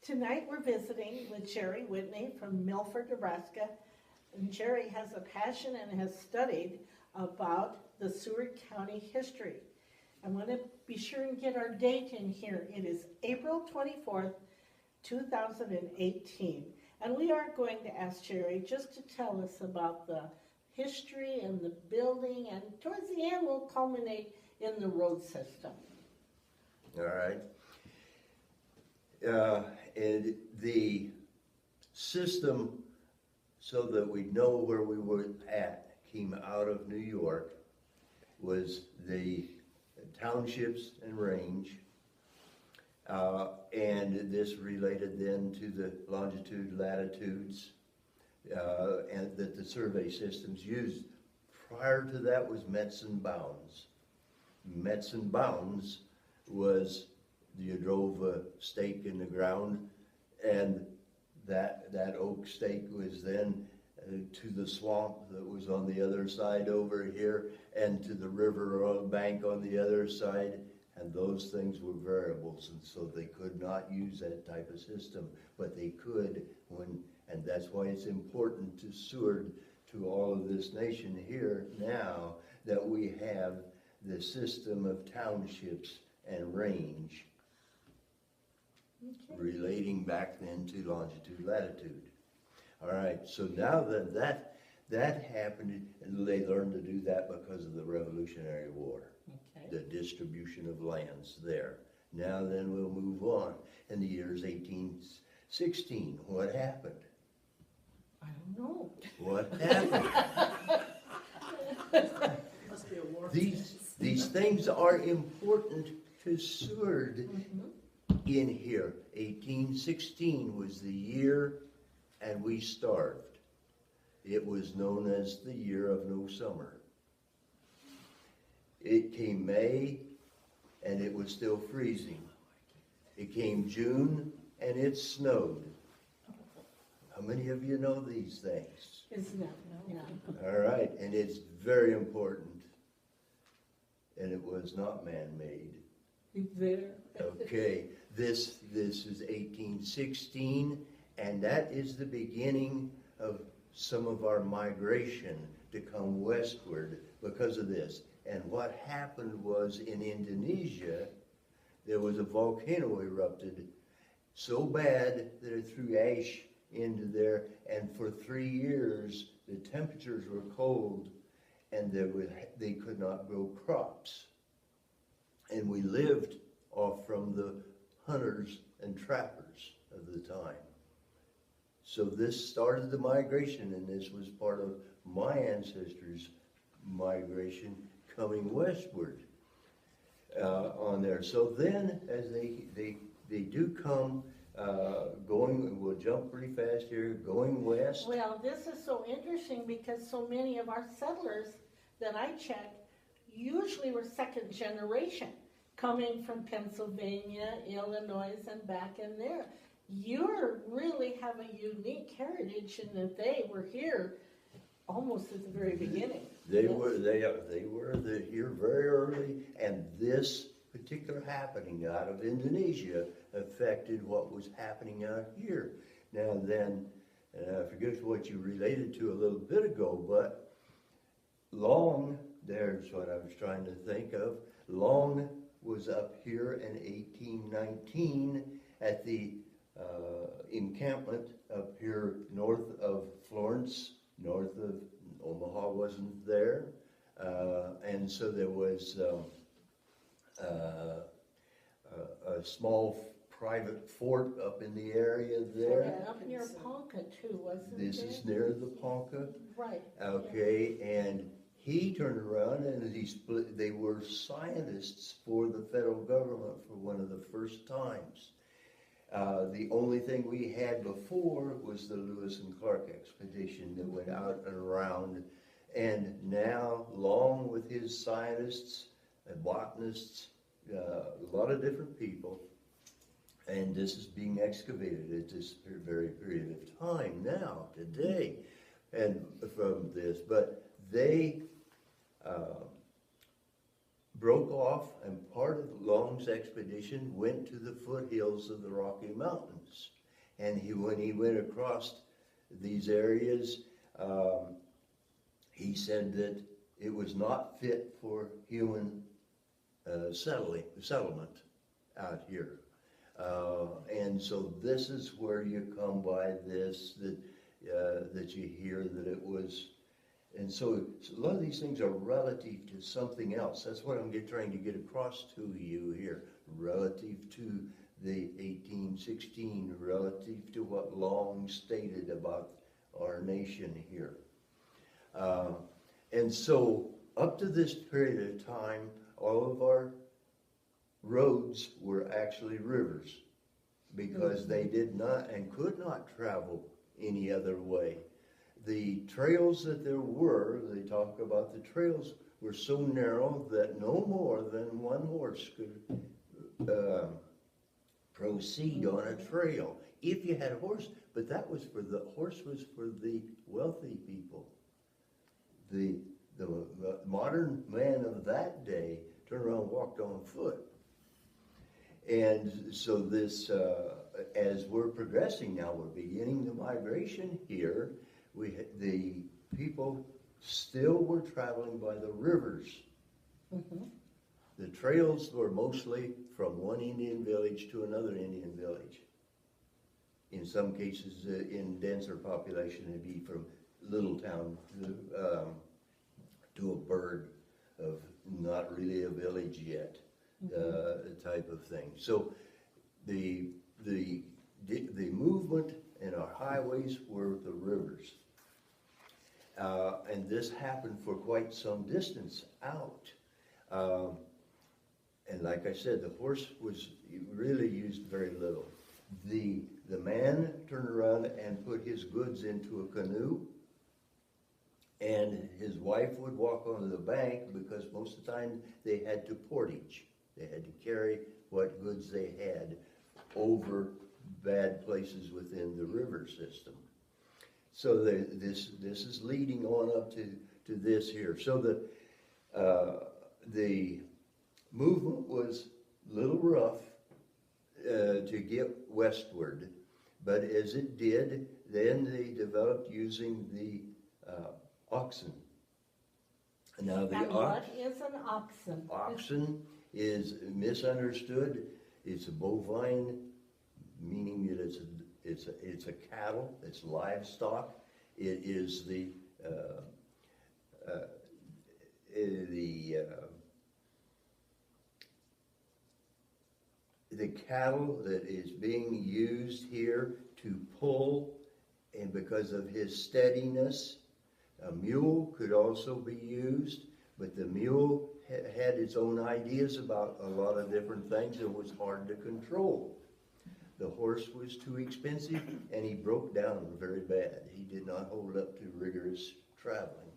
Tonight we're visiting with Jerry Whitney from Milford, Nebraska. And Jerry has a passion and has studied about the Seward County history. I want to be sure and get our date in here. It is April 24th, 2018. And we are going to ask Jerry just to tell us about the history and the building, and towards the end we'll culminate in the road system. All right. And the system, so that we know where we were at, came out of New York, was the townships and range, and this related then to the longitude, latitudes, and that the survey systems used. Prior to that was Mets and Bounds. Mets and Bounds was you drove a stake in the ground, and that oak stake was then to the swamp that was on the other side over here, and to the river or bank on the other side, and those things were variables, and so they could not use that type of system, but they could and that's why it's important to Seward, to all of this nation here now, that we have the system of townships and range, Okay. relating back then to longitude, latitude. All right, so now that happened, and they learned to do that because of the Revolutionary War, Okay. the distribution of lands there. Now then we'll move on. In the years 1816, what happened? I don't know. What happened? Must be a war. These things are important to Seward in here. 1816 was the year, and we starved. It was known as the year of no summer. It came May, and it was still freezing. It came June, and it snowed. How many of you know these things? Isn't it? Yeah. All right, and it's very important. And it was not man-made. There. Okay, this is 1816, and that is the beginning of some of our migration to come westward because of this. And what happened was, in Indonesia, there was a volcano erupted so bad that it threw ash into there, and for 3 years the temperatures were cold, and they could not grow crops. And we lived off from the hunters and trappers of the time. So this started the migration, and this was part of my ancestors' migration coming westward on there. So then, as they do come, going, we'll jump pretty fast here, going west. Well, this is so interesting because so many of our settlers that I checked usually were second generation, coming from Pennsylvania, Illinois, and back in there. You really have a unique heritage in that they were here almost at the very beginning. They were here very early, and this particular happening out of Indonesia affected what was happening out here. Now then, and I forget what you related to a little bit ago, but Long, there's what I was trying to think of. Long was up here in 1819 at the encampment up here north of Florence, north of Omaha wasn't there, and so there was a small private fort up in the area there. Yeah, up near Ponca too, wasn't it? This is near the Ponca. Right. Okay, and he turned around and he split. They were scientists for the federal government for one of the first times. The only thing we had before was the Lewis and Clark expedition that went out and around. And now, Long with his scientists and botanists, a lot of different people, and this is being excavated at this very period of time now, today, and from this. But they broke off, and part of Long's expedition went to the foothills of the Rocky Mountains. And when he went across these areas, he said that it was not fit for human settlement out here. And so this is where you come by this, that you hear that it was. And so a lot of these things are relative to something else. That's what I'm trying to get across to you here. Relative to the 1816, relative to what Long stated about our nation here. And so up to this period of time, all of our roads were actually rivers because they did not and could not travel any other way. The trails that there were, they talk about the trails were so narrow that no more than one horse could proceed on a trail. If you had a horse, but that was for the horse was for the wealthy people. The modern man of that day turned around and walked on foot. And so this, as we're progressing now, we're beginning the migration here. The people still were traveling by the rivers. Mm-hmm. The trails were mostly from one Indian village to another Indian village. In some cases, in denser population, it'd be from little town to a bird of not really a village yet, type of thing. So the movement in our highways were the rivers. And this happened for quite some distance out. And like I said, the horse was really used very little. The man turned around and put his goods into a canoe, and his wife would walk on the bank because most of the time they had to portage. They had to carry what goods they had over bad places within the river system. So this is leading on up to this here. So the movement was a little rough to get westward, but as it did, then they developed using the oxen. Now what is an oxen? Oxen is misunderstood. It's a bovine, meaning that it's a cattle. It's livestock. It is the cattle that is being used here to pull, and because of his steadiness, a mule could also be used, but the mule had its own ideas about a lot of different things and was hard to control. The horse was too expensive, and he broke down very bad. He did not hold up to rigorous traveling.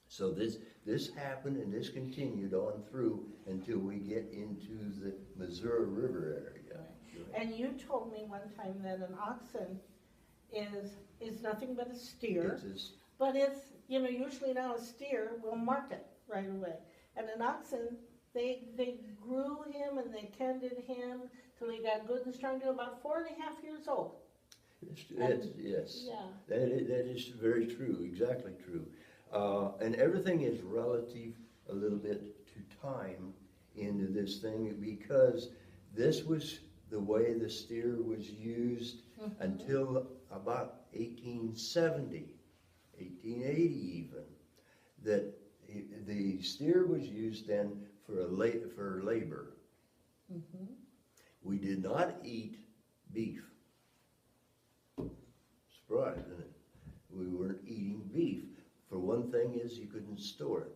So this happened, and this continued on through until we get into the Missouri River area. Right. And you told me one time that an oxen is nothing but a steer. But it's, usually now a steer will mark it right away. And an oxen, they grew him and they tended him till he got good and strong to about 4.5 years old. Yes. Yeah. That is very true, exactly true. And everything is relative a little bit to time into this thing, because this was the way the steer was used until about 1870, 1880 even, that the steer was used then for labor. Mm-hmm. We did not eat beef. Surprise, isn't it? We weren't eating beef. For one thing is you couldn't store it.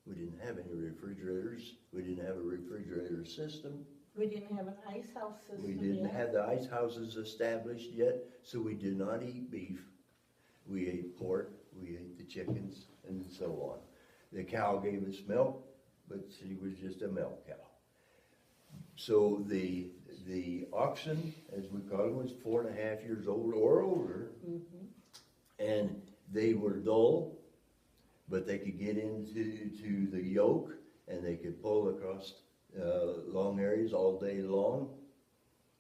We didn't have any refrigerators. We didn't have a refrigerator system. We didn't have an ice house system. We didn't have the ice houses established yet, so we did not eat beef. We ate pork, we ate the chickens, and so on. The cow gave us milk, but she was just a milk cow. So the oxen, as we call them, was 4.5 years old or older, and they were dull, but they could get into the yoke, and they could pull across long areas all day long,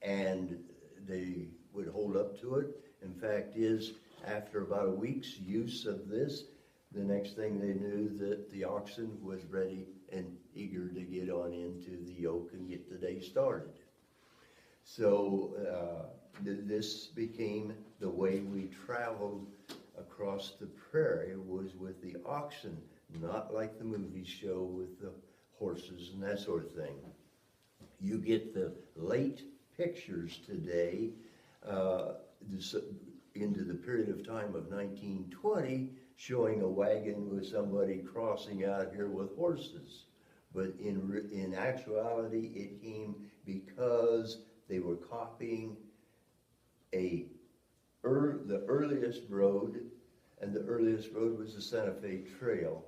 and they would hold up to it. In fact is, after about a week's use of this, the next thing they knew that the oxen was ready and eager to get on into the yoke and get the day started. So this became the way we traveled across the prairie, was with the oxen, not like the movies show with the horses and that sort of thing. You get the late pictures today into the period of time of 1920, showing a wagon with somebody crossing out here with horses. But in actuality, it came because they were copying the earliest road, and the earliest road was the Santa Fe Trail.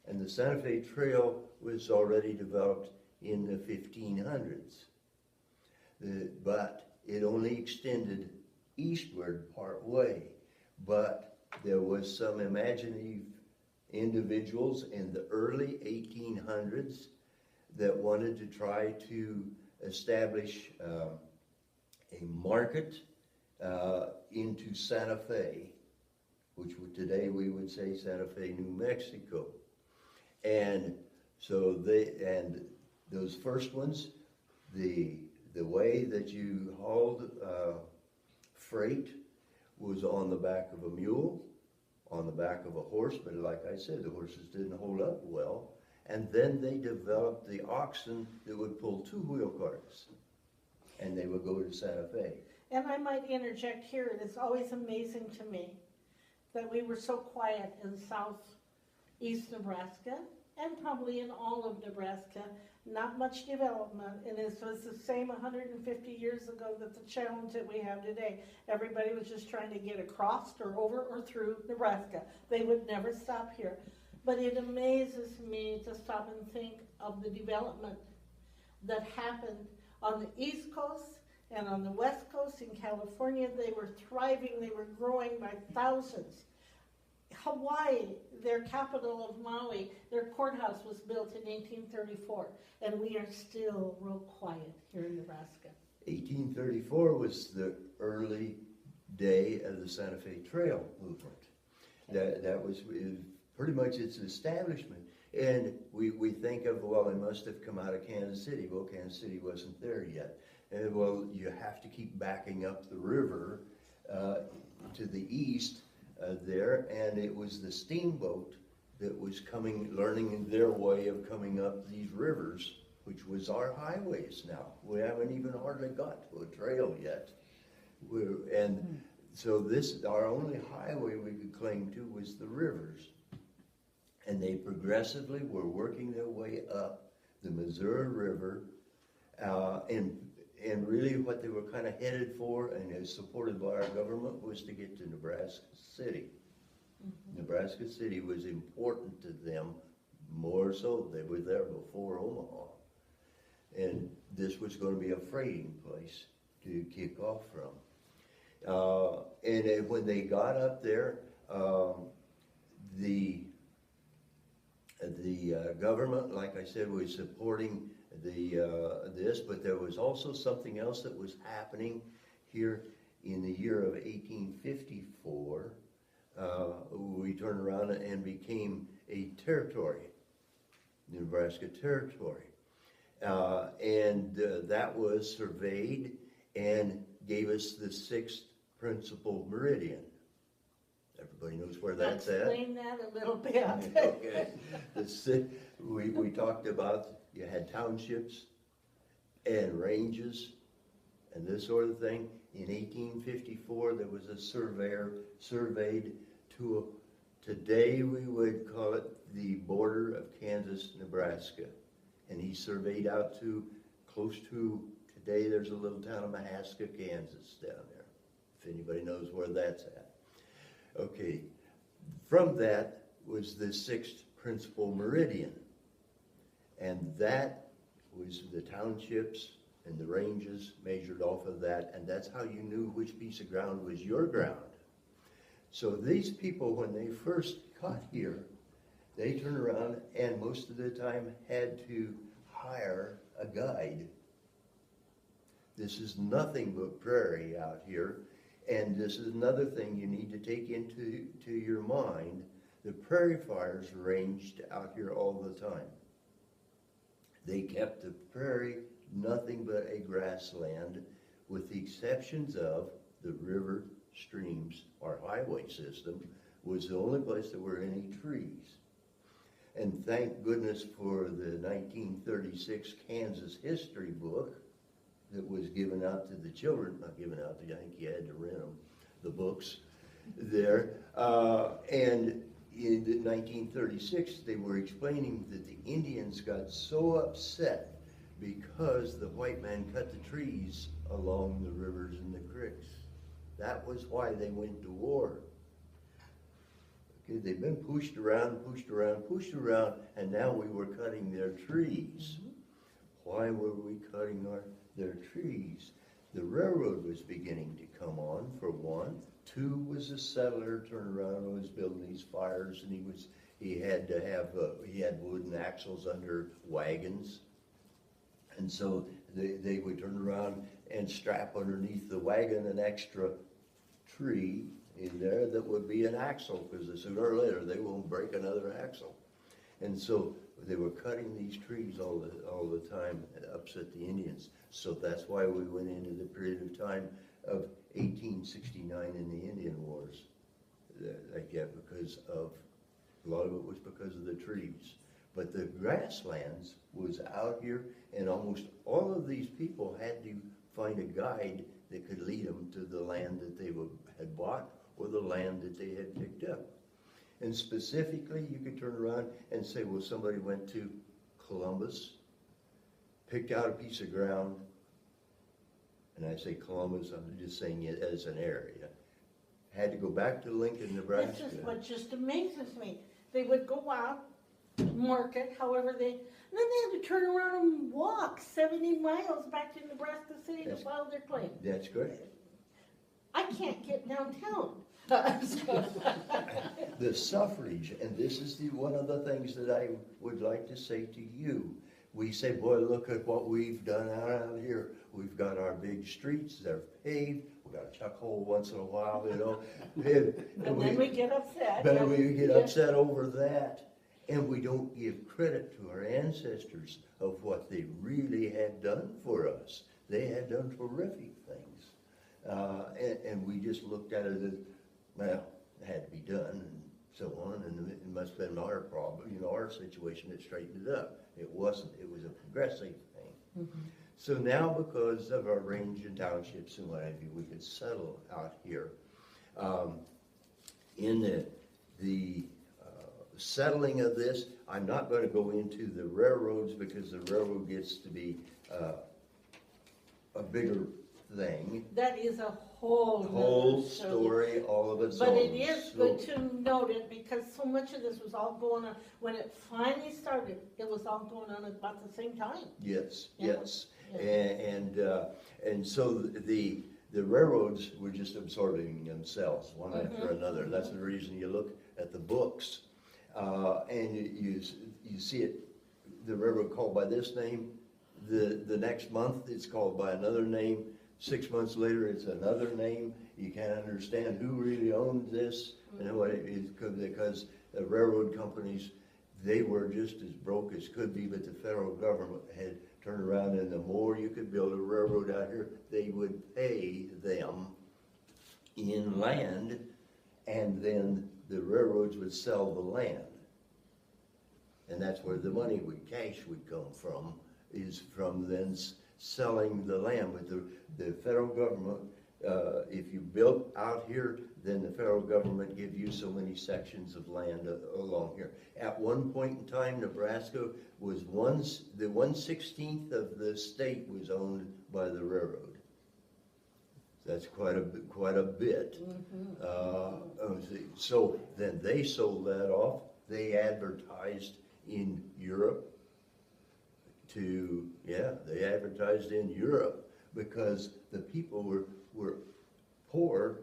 And the Santa Fe Trail was already developed in the 1500s. But it only extended eastward part way. But there was some imaginative individuals in the early 1800s that wanted to try to establish a market into Santa Fe, which today we would say Santa Fe, New Mexico. And so those first ones, the way that you hauled freight was on the back of a mule, on the back of a horse, but like I said, the horses didn't hold up well. And then they developed the oxen that would pull two-wheel carts, and they would go to Santa Fe. And I might interject here, it is always amazing to me that we were so quiet in southeast Nebraska, and probably in all of Nebraska, not much development, and it was the same 150 years ago that the challenge that we have today. Everybody was just trying to get across or over or through Nebraska. They would never stop here. But it amazes me to stop and think of the development that happened on the East Coast and on the West Coast in California. They were thriving, they were growing by thousands. Hawaii, their capital of Maui, their courthouse was built in 1834, and we are still real quiet here in Nebraska. 1834 was the early day of the Santa Fe Trail movement. That was pretty much its establishment. And we think of, well, it must have come out of Kansas City. Well, Kansas City wasn't there yet. And well, you have to keep backing up the river to the east there, and it was the steamboat that was learning their way of coming up these rivers, which was our highways now. We haven't even hardly got to a trail yet. So our only highway we could claim to was the rivers. And they progressively were working their way up the Missouri River, and really what they were kind of headed for, and as supported by our government, was to get to Nebraska City. Mm-hmm. Nebraska City was important to them, more so. They were there before Omaha. And this was going to be a freighting place to kick off from. And when they got up there, the government, like I said, was supporting this, but there was also something else that was happening here in the year of 1854. We turned around and became a territory, Nebraska Territory. And that was surveyed and gave us the 6th principal meridian. Everybody knows where that's at? Explain that a little bit. Okay. We talked about, you had townships and ranges and this sort of thing. In 1854, there was a surveyor surveyed to today we would call it the border of Kansas, Nebraska. And he surveyed out to close to, today there's a little town of Mahaska, Kansas down there, if anybody knows where that's at. Okay, from that was the 6th principal meridian. And that was the townships and the ranges measured off of that, and that's how you knew which piece of ground was your ground. So these people, when they first got here, they turned around and most of the time had to hire a guide This is nothing but prairie out here. And this is another thing you need to take into your mind. The prairie fires raged out here all the time. They kept the prairie nothing but a grassland, with the exceptions of the river, streams, our highway system was the only place there were any trees. And thank goodness for the 1936 Kansas history book that was given out to the children, not given out to you, I think you had to rent them, the books there. And in 1936, they were explaining that the Indians got so upset because the white man cut the trees along the rivers and the creeks. That was why they went to war. Okay, they've been pushed around, and now we were cutting their trees. Mm-hmm. Why were we cutting their trees? The railroad was beginning to come on, for one. Two was a settler turned around and was building these fires, and he had to have he had wooden axles under wagons, and so they would turn around and strap underneath the wagon an extra tree in there that would be an axle, because sooner or later they won't break another axle. And so they were cutting these trees all the time and upset the Indians. So that's why we went into the period of time of 1869 in the Indian Wars. Because of, a lot of it was because of the trees. But the grasslands was out here, and almost all of these people had to find a guide that could lead them to the land that they had bought or the land that they had picked up. And specifically, you could turn around and say, well, somebody went to Columbus, picked out a piece of ground, and I say Columbus, I'm just saying it as an area, had to go back to Lincoln, Nebraska. This is what just amazes me. They would go out, market, however and then they had to turn around and walk 70 miles back to Nebraska City to file their claim. That's correct. I can't get downtown. The suffrage, and this is one of the things that I would like to say to you. We say, boy, look at what we've done out here. We've got our big streets, they're paved, we've got a chuck hole once in a while, you know. and then we get upset. But we get upset over that, and we don't give credit to our ancestors of what they really had done for us. They had done terrific things. And we just looked at it as, well, it had to be done, and so on, and it must have been our problem, our situation that straightened it up. It wasn't. It was a progressive thing. Mm-hmm. So now, because of our range and townships and what have you, we could settle out here. In the settling of this, I'm not going to go into the railroads, because the railroad gets to be a bigger thing. That is a whole story, all of its own. But it is good to note it, because so much of this was all going on, when it finally started, it was all going on at about the same time. Yes, yes. And so the railroads were just absorbing themselves one after another. That's the reason you look at the books, and you see it, the railroad called by this name, the next month it's called by another name, 6 months later it's another name. You can't understand who really owned this, and what it is, because the railroad companies, they were just as broke as could be, but the federal government had turned around, and the more you could build a railroad out here, they would pay them in land, and then the railroads would sell the land. And that's where the money cash would come from, is from then selling the land. But the federal government, if you built out here, then the federal government give you so many sections of land along here. At one point in time, Nebraska was the 1/16 of the state was owned by the railroad. That's quite a bit. So then they sold that off. They advertised in Europe they advertised in Europe, because the people were poor,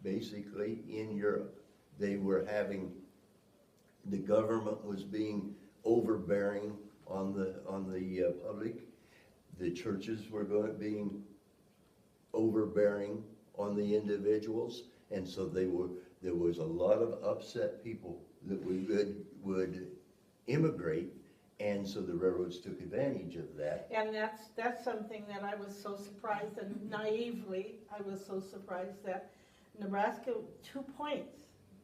basically, in Europe. They were the government was being overbearing on the public. the churches were being overbearing on the individuals, and so there was a lot of upset people that would immigrate, and so the railroads took advantage of that. And that's something that I was so surprised, and naively, I was so surprised that Nebraska, 2 points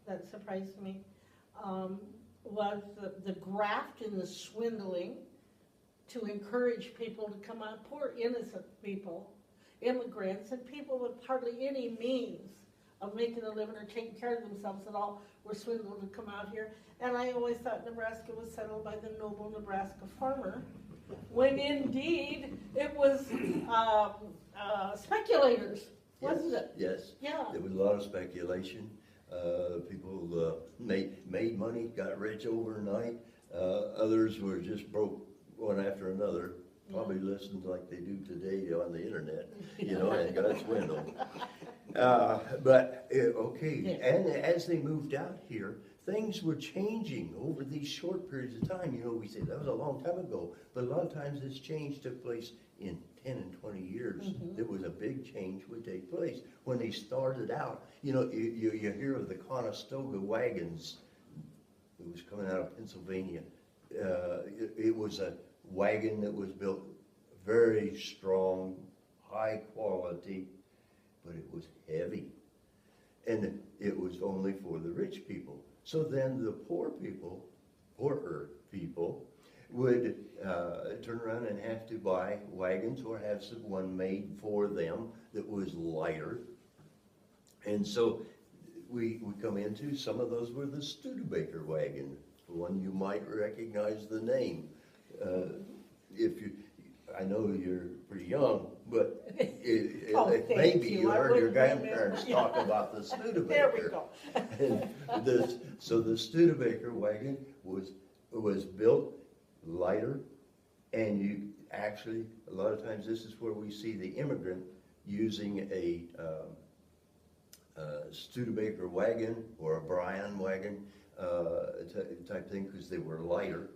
that surprised me, was the graft and the swindling to encourage people to come out, poor innocent people, immigrants, and people with hardly any means of making a living or taking care of themselves at all were swindled to come out here. And I always thought Nebraska was settled by the noble Nebraska farmer, when indeed it was speculators, wasn't it? Yes. Yeah. There was a lot of speculation. People made money, got rich overnight. Others were just broke one after another. Probably listened like they do today on the internet, and got swindled. Okay, and as they moved out here, things were changing over these short periods of time. We say that was a long time ago, but a lot of times this change took place in 10 and 20 years. There was a big change would take place. When they started out, you hear of the Conestoga wagons. It was coming out of Pennsylvania. It was a wagon that was built very strong, high quality, but it was heavy. And it was only for the rich people. So then the poorer people, would turn around and have to buy wagons or have one made for them that was lighter. And so we come into, some of those were the Studebaker wagon, one you might recognize the name. I know you're pretty young, but maybe you heard your grandparents talk about the Studebaker. There we go. And so the Studebaker wagon was built lighter, and you actually, a lot of times this is where we see the immigrant using a Studebaker wagon or a Bryan wagon type thing, because they were lighter.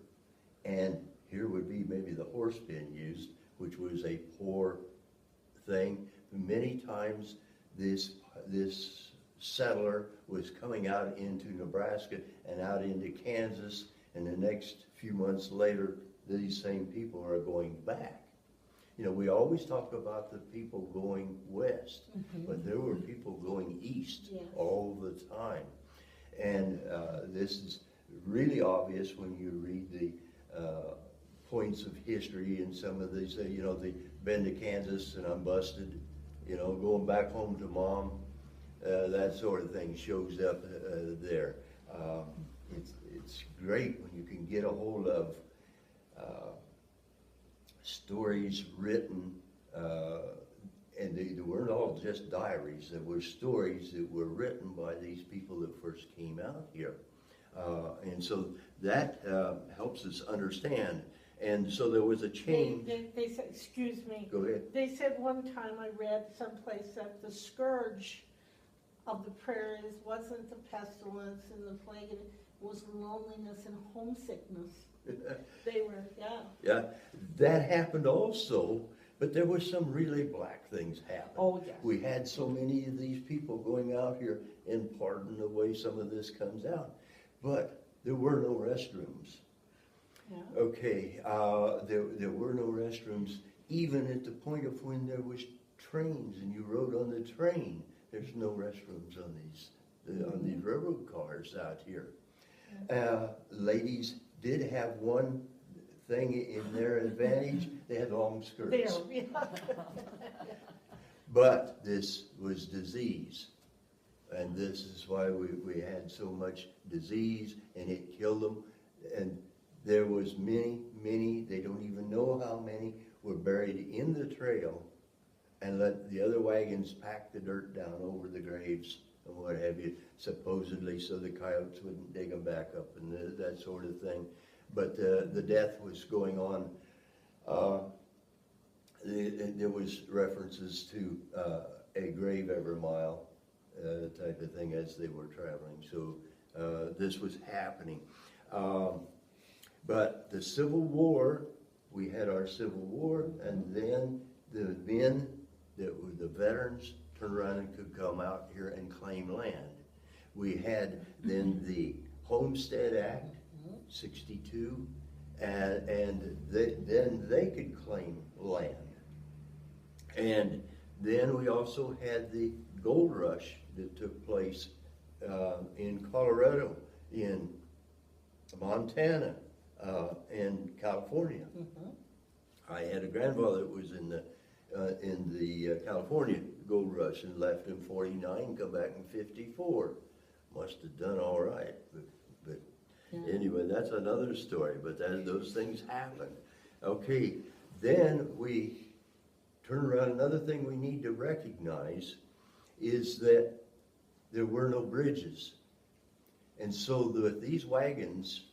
And here would be maybe the horse being used, which was a poor thing. Many times this settler was coming out into Nebraska and out into Kansas, and the next few months later, these same people are going back. We always talk about the people going west, but there were people going east all the time. And this is really obvious when you read the points of history and some of these, the been to Kansas and I'm busted, going back home to mom, that sort of thing shows up there. It's great when you can get a hold of stories written, and they weren't all just diaries. There were stories that were written by these people that first came out here. And so that helps us understand. And so there was a change. They said, excuse me. Go ahead. They said one time I read someplace that the scourge of the prairies wasn't the pestilence and the plague, it was loneliness and homesickness. They were, Yeah, that happened also, but there were some really black things happen. Oh, yes. We had so many of these people going out here, and pardon the way some of this comes out, but there were no restrooms. Yeah. Okay, there were no restrooms, even at the point of when there was trains and you rode on the train. There's no restrooms on these railroad cars out here. Ladies did have one thing in their advantage. They had long skirts. There, yeah. But this was disease. And this is why we had so much disease, and it killed them. And there was many, they don't even know how many, were buried in the trail and let the other wagons pack the dirt down over the graves and what have you, supposedly so the coyotes wouldn't dig them back up and that sort of thing. But the death was going on. There was references to a grave every mile type of thing as they were traveling. So this was happening. But the Civil War we had our Civil War, and then the men that were the veterans turned around and could come out here and claim land. We had then the Homestead Act, 62, and then they could claim land. And then we also had the gold rush that took place in Colorado, in Montana, and California. I had a grandfather that was in the California gold rush and left in 49, come back in 54. Must have done all right, but anyway, that's another story, but those things happen. Okay, then we turn around. Another thing we need to recognize is that there were no bridges. And so these wagons,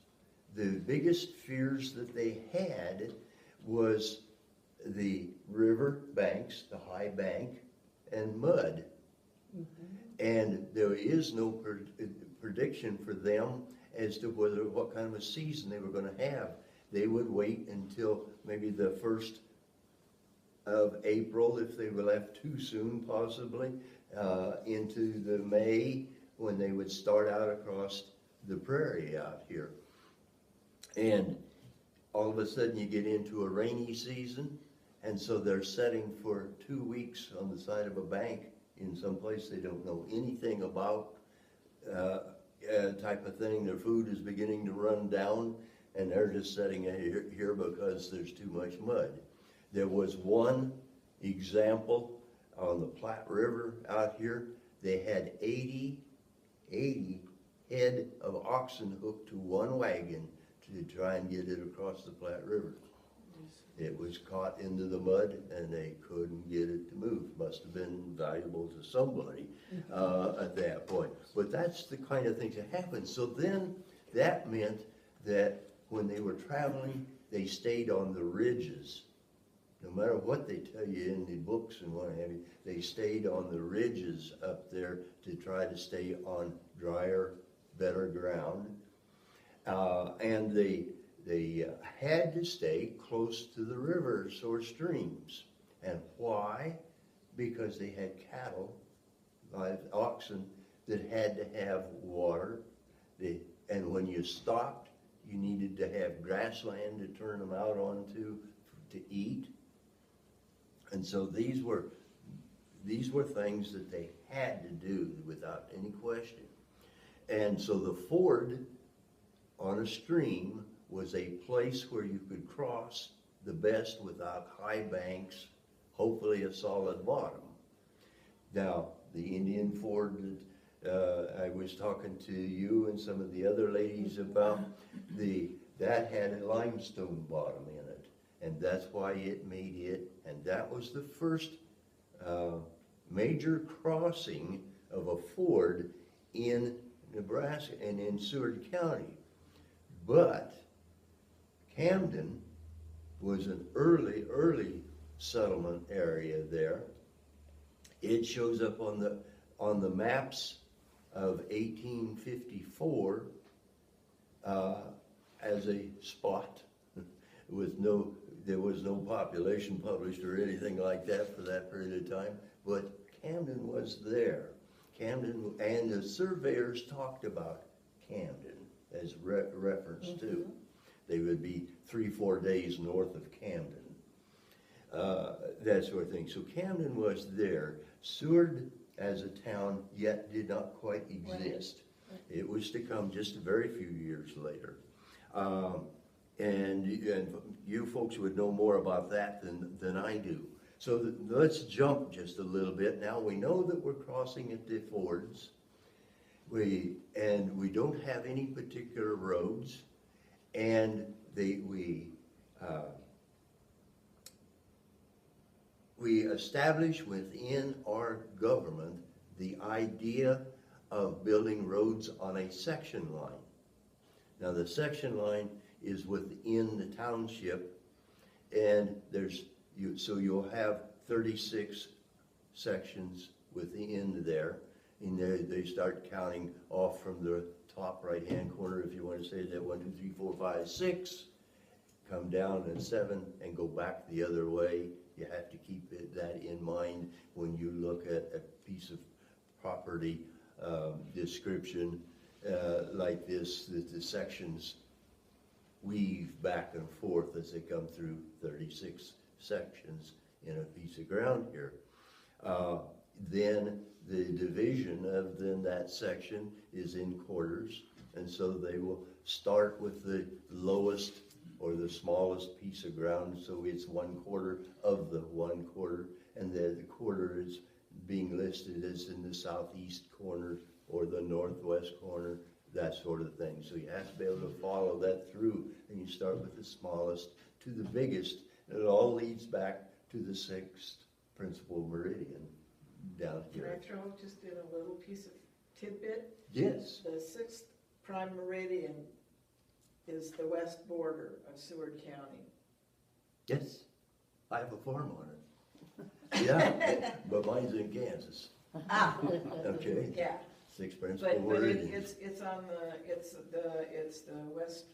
the biggest fears that they had was the river banks, the high bank, and mud. And there is no prediction for them as to what kind of a season they were going to have. They would wait until maybe the 1st of April, if they were left too soon, possibly, into the May, when they would start out across the prairie out here. And all of a sudden you get into a rainy season, and so they're setting for 2 weeks on the side of a bank in some place they don't know anything about, type of thing. Their food is beginning to run down, and they're just setting it here because there's too much mud. There was one example on the Platte River out here. They had 80 head of oxen hooked to one wagon to try and get it across the Platte River. It was caught into the mud, and they couldn't get it to move. Must have been valuable to somebody at that point. But that's the kind of things that happen. So then that meant that when they were traveling, they stayed on the ridges. No matter what they tell you in the books and what have you, they stayed on the ridges up there to try to stay on drier, better ground. And they had to stay close to the rivers or streams. And why? Because they had cattle, live oxen, that had to have water. And when you stopped, you needed to have grassland to turn them out onto to eat. And so these were things that they had to do without any question. And so the ford on a stream was a place where you could cross the best without high banks, hopefully a solid bottom. Now, the Indian ford that I was talking to you and some of the other ladies about, that had a limestone bottom in it, and that's why it made it, and that was the first major crossing of a ford in Nebraska and in Seward County. But Camden was an early settlement area there. It shows up on the maps of 1854 as a spot with there was no population published or anything like that for that period of time, but Camden was there. Camden, and the surveyors talked about Camden as reference to. They would be 3-4 days north of Camden, that sort of thing. So Camden was there. Seward as a town yet did not quite exist. Right. It was to come just a very few years later. And you folks would know more about that than I do. So let's jump just a little bit. Now we know that we're crossing at the fords. We don't have any particular roads, and we establish within our government the idea of building roads on a section line. Now the section line is within the township, and so you'll have 36 sections within there, and they start counting off from the top right-hand corner, if you want to say that, 1, 2, 3, 4, 5, 6, come down at 7 and go back the other way. You have to keep that in mind when you look at a piece of property description like this, that the sections weave back and forth as they come through 36 sections in a piece of ground here. Then the division of then that section is in quarters, and so they will start with the lowest or the smallest piece of ground, so it's 1/4 of the 1/4, and the quarter is being listed as in the southeast corner or the northwest corner, that sort of thing. So you have to be able to follow that through, and you start with the smallest to the biggest, and it all leads back to the 6th principal meridian down Can I here. throw just in a little piece of tidbit? Yes, The 6th prime meridian is the west border of Seward County. yes, I have a farm on it. Yeah, but mine's in Kansas, Ah, okay? yeah, 6th principal but meridian. it's on it's the west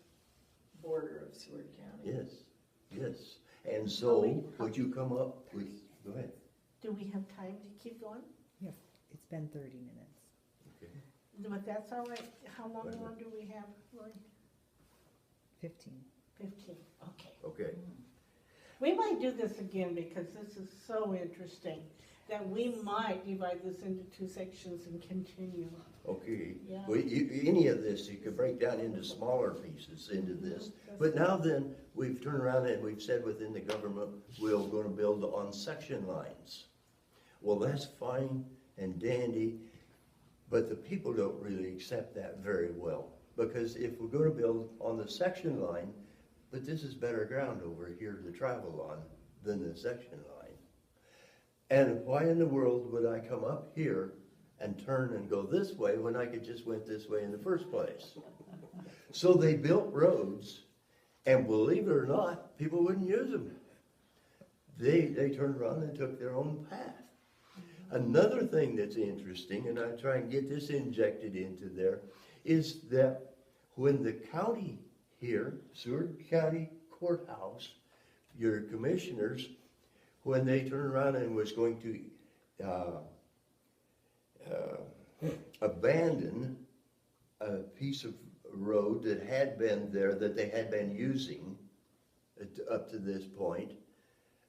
border of Seward County. Yes, yes. And so, would you come up with, go ahead. Do we have time to keep going? Yes, it's been 30 minutes. Okay. But that's all right. How long Right. more do we have, Lori? 15. 15, okay. Okay, We might do this again because this is so interesting that we might divide this into 2 sections and continue. okay. Yeah. Well, any of this, you could break down into smaller pieces into this. But now then, we've turned around and we've said within the government, we're gonna build on section lines. Well, that's fine and dandy, but the people don't really accept that very well. Because if we're gonna build on the section line, but this is better ground over here to travel on than the section line. And why in the world would I come up here and turn and go this way when I could just went this way in the first place? So they built roads, and believe it or not, people wouldn't use them. They turned around and took their own path. Another thing that's interesting, and I try and get this injected into there, is that when the county here, Seward County Courthouse, your commissioners, when they turned around and was going to abandon a piece of road that had been there, that they had been using up to this point,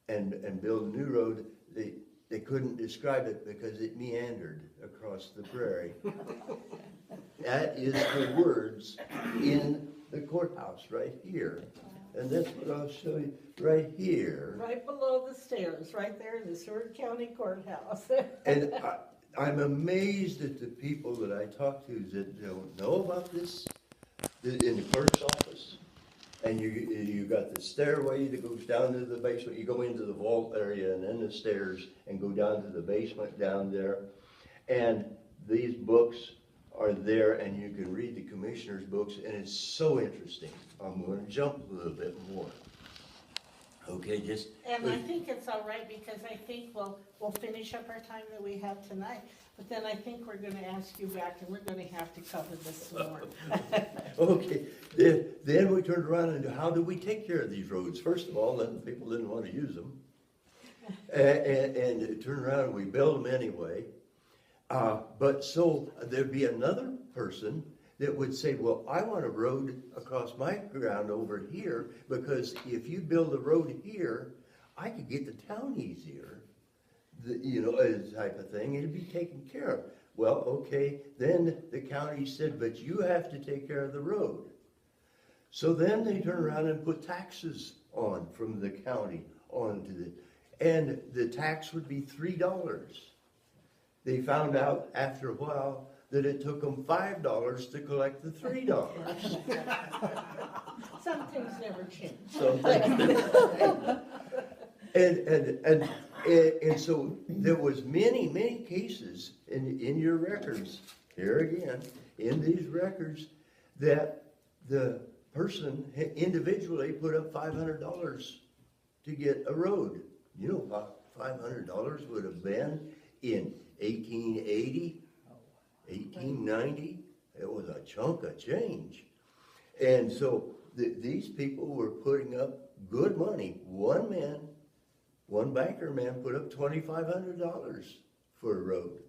and build a new road, they couldn't describe it because it meandered across the prairie. That is the words in the courthouse right here. And that's what I'll show you right here. Right below the stairs, right there in the Seward County Courthouse. And I'm amazed at the people that I talk to that don't know about this in the clerk's office. And you got the stairway that goes down to the basement. You go into the vault area and then the stairs and go down to the basement down there. And these books are there, and you can read the commissioner's books, and it's so interesting. I'm going to jump a little bit more. Okay, just. And I think it's all right because I think we'll finish up our time that we have tonight. But then I think we're gonna ask you back and we're gonna have to cover this some more. Okay, then we turned around and how do we take care of these roads? First of all, then people didn't want to use them. And it turned around and we built them anyway. But so there'd be another person that would say, well, I want a road across my ground over here because if you build a road here, I could get to town easier. Type of thing, it'd be taken care of. Well, okay, then the county said, but you have to take care of the road. So then they turn around and put taxes on from the county onto and the tax would be $3. They found out after a while that it took them $5 to collect the $3. Some things never change. So and so there was many cases in your records, here again, in these records, that the person individually put up $500 to get a road. You know what $500 would have been in 1880, 1890? It was a chunk of change. And so these people were putting up good money. One banker man put up $2,500 for a road.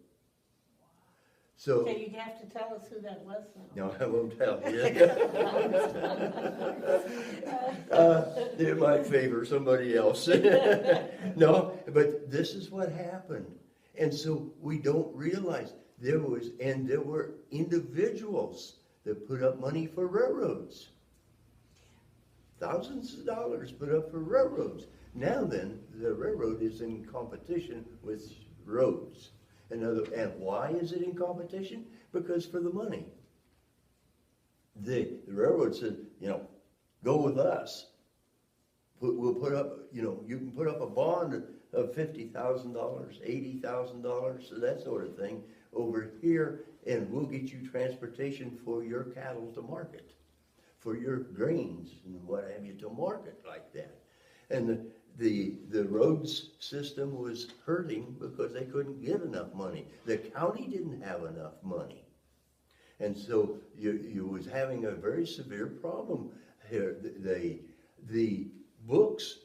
So, Okay, you have to tell us who that was now. no, I won't tell you. It might favor somebody else. No, but this is what happened. And so we don't realize there were individuals that put up money for railroads. Thousands of dollars put up for railroads. Now then, the railroad is in competition with roads. And why is it in competition? Because for the money. The railroad said, go with us. We'll put up, you can put up a bond of $50,000, $80,000, so that sort of thing over here, and we'll get you transportation for your cattle to market, for your grains and what have you to market like that. And the roads system was hurting because they couldn't get enough money. The county didn't have enough money. And so you was having a very severe problem here. The books,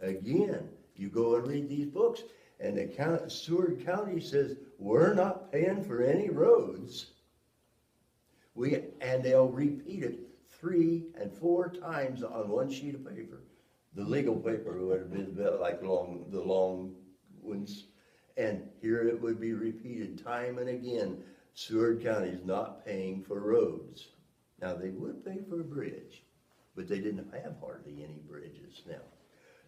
again, you go and read these books, and the Seward County says, we're not paying for any roads. And they'll repeat it 3 and 4 times on one sheet of paper. The legal paper would have been like the long ones. And here it would be repeated time and again. Seward County is not paying for roads. Now, they would pay for a bridge, but they didn't have hardly any bridges now.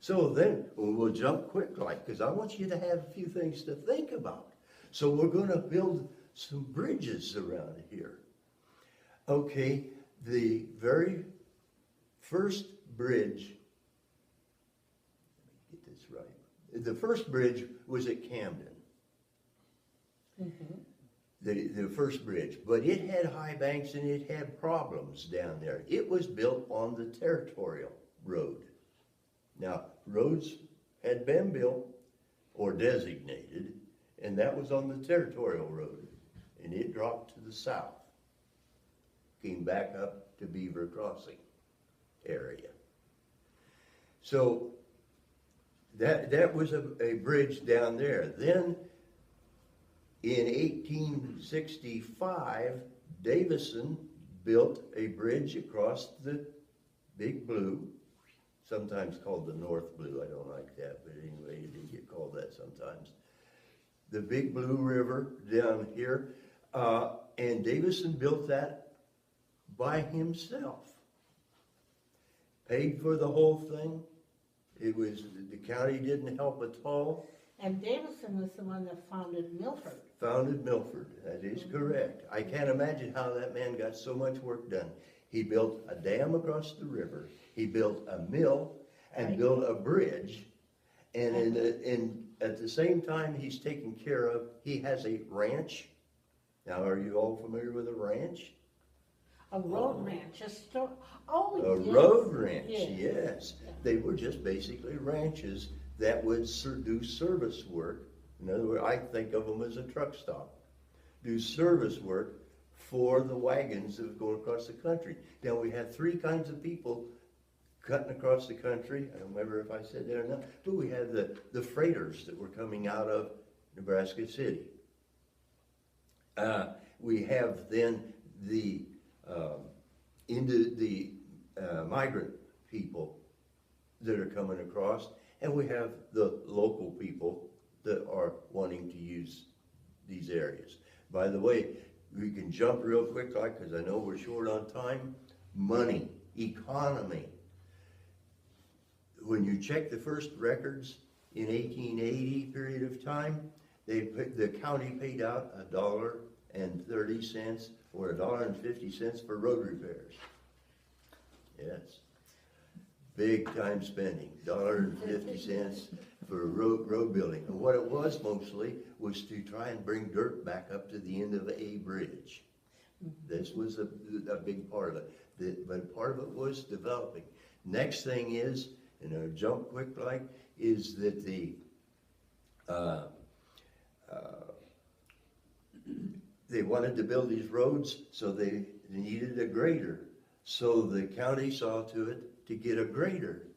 So then we'll jump quick, because I want you to have a few things to think about. So we're going to build some bridges around here. Okay, the very first bridge, let me get this right. The first bridge was at Camden. Mm-hmm. The first bridge, but it had high banks and it had problems down there. It was built on the territorial road. Now, roads had been built or designated, and that was on the territorial road, and it dropped to the south, came back up to Beaver Crossing area. So that was a bridge down there. Then in 1865, Davison built a bridge across the Big Blue, sometimes called the North Blue. I don't like that, but anyway, it did get called that sometimes. The Big Blue River down here, and Davison built that by himself. Paid for the whole thing. It was, the county didn't help at all. And Davison was the one that founded Milford. Founded Milford, that is correct. I can't imagine how that man got so much work done. He built a dam across the river, he built a mill, and built a bridge, and at the same time he's taking care of, he has a ranch. Now, are you all familiar with a ranch? A road ranch, a yes. Road ranch, yes. They were just basically ranches that would do service work. In other words, I think of them as a truck stop. Do service work for the wagons that were going across the country. Now, we had 3 kinds of people cutting across the country. I don't remember if I said that or not. But we had the freighters that were coming out of Nebraska City. We have then the migrant people that are coming across, and we have the local people that are wanting to use these areas. By the way, we can jump real quick, because I know we're short on time. Money, economy. When you check the first records in 1880 period of time, the county paid out $1.30 or $1.50 for road repairs. Yes. Big time spending, $1.50 for road building. And what it was mostly was to try and bring dirt back up to the end of a bridge. This was a big part of it. But part of it was developing. Next thing is, and I'll jump quick is that they wanted to build these roads, so they needed a grader. So the county saw to it to get a grader.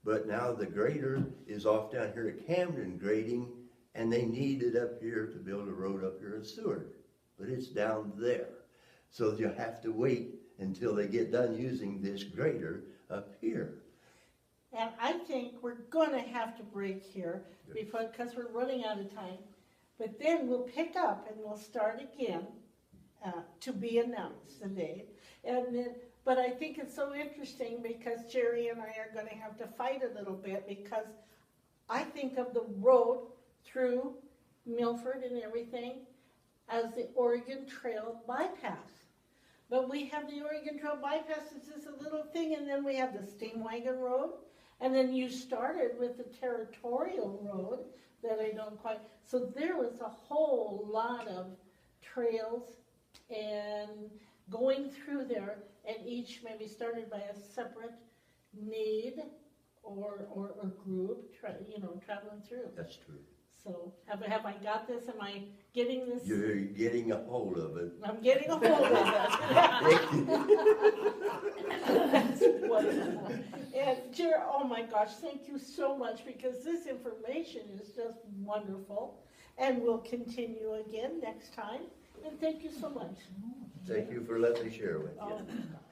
But now the grader is off down here at Camden grading, and they need it up here to build a road up here at Seward. But it's down there. So you have to wait until they get done using this grader up here. And I think we're gonna have to break here because we're running out of time. But then we'll pick up and we'll start again, to be announced the date. And then, but I think it's so interesting because Jerry and I are gonna have to fight a little bit because I think of the road through Milford and everything as the Oregon Trail bypass. But we have the Oregon Trail bypass, it's just a little thing, and then we have the Steam Wagon Road, and then you started with the Territorial Road that I don't quite, so there was a whole lot of trails and going through there, and each maybe started by a separate need or group, traveling through. That's true. So have I got this? Am I getting this? You're getting a hold of it. I'm getting a hold of it. That's wonderful. And Jerry, oh my gosh, thank you so much because this information is just wonderful. And we'll continue again next time. And thank you so much. Thank you for letting me share with you. Oh my gosh.